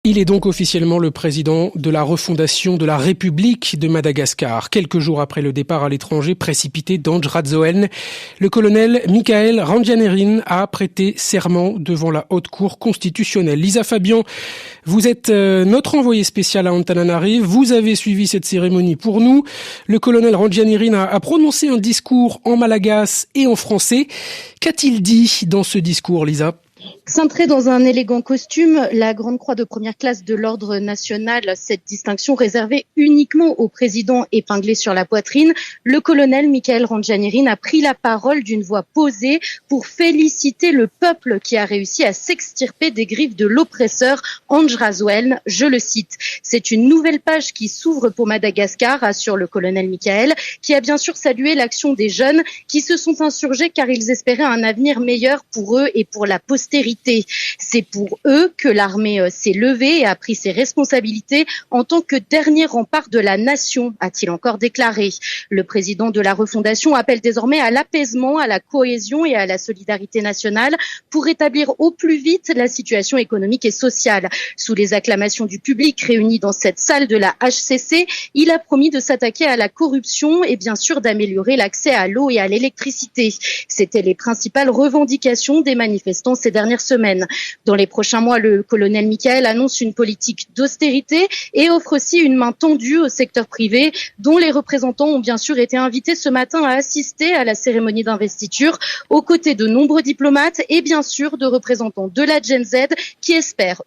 Il est donc officiellement le président de la refondation de la République de Madagascar. Quelques jours après le départ à l'étranger précipité d'Andry Rajoelina, le colonel Mikael Randrianirina a prêté serment devant la haute cour constitutionnelle. Lisa Fabian, vous êtes notre envoyé spécial à Antananarive. Vous avez suivi cette cérémonie pour nous. Le colonel Randrianirina a prononcé un discours en malagasy et en français. Qu'a-t-il dit dans ce discours, Lisa ? Cintré dans un élégant costume, la Grande Croix de première classe de l'Ordre national, cette distinction réservée uniquement au président épinglé sur la poitrine, le colonel Mikael Randrianirina a pris la parole d'une voix posée pour féliciter le peuple qui a réussi à s'extirper des griffes de l'oppresseur Andry Rajoelina. Je le cite, « C'est une nouvelle page qui s'ouvre pour Madagascar », assure le colonel Mikael, qui a bien sûr salué l'action des jeunes qui se sont insurgés car ils espéraient un avenir meilleur pour eux et pour la postérité. C'est pour eux que l'armée s'est levée et a pris ses responsabilités en tant que dernier rempart de la nation, a-t-il encore déclaré. Le président de la refondation appelle désormais à l'apaisement, à la cohésion et à la solidarité nationale pour rétablir au plus vite la situation économique et sociale. Sous les acclamations du public réuni dans cette salle de la HCC, il a promis de s'attaquer à la corruption et bien sûr d'améliorer l'accès à l'eau et à l'électricité. C'étaient les principales revendications des manifestants ces dernières semaines. Dans les prochains mois, le colonel Mikael annonce une politique d'austérité et offre aussi une main tendue au secteur privé, dont les représentants ont bien sûr été invités ce matin à assister à la cérémonie d'investiture, aux côtés de nombreux diplomates et bien sûr de représentants de la Gen Z qui espèrent